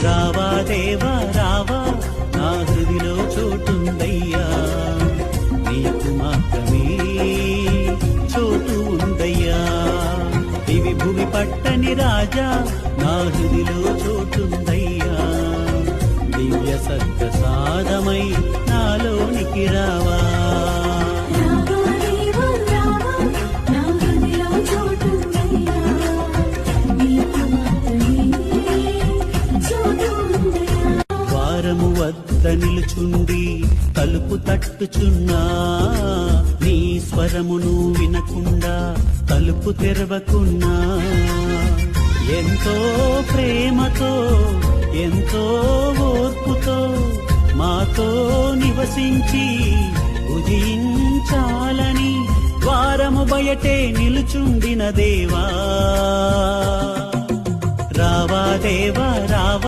రావా దేవా రావా, నా హృదిలో చోటుందయ్యా, నీకు మాత్రమే చోటు ఉందయ్యా. దివి భువి పట్టని రాజా, నా హృదిలో చోటుందయ్యా, దివ్య సత్ప్రసాదమై నాలోనికి రావా. ద్వారము వద్ద నిలుచుండి తలుపు తట్టుచున్నా, నీ స్వరమును వినకుండా తలుపు తెరవకున్నా, ఎంతో ప్రేమతో ఎంతో ఓర్పుతో మాతో నివసించి ఉదయించాలని ద్వారము బయటే నిలుచుండిన దేవా. రావా దేవా రావా,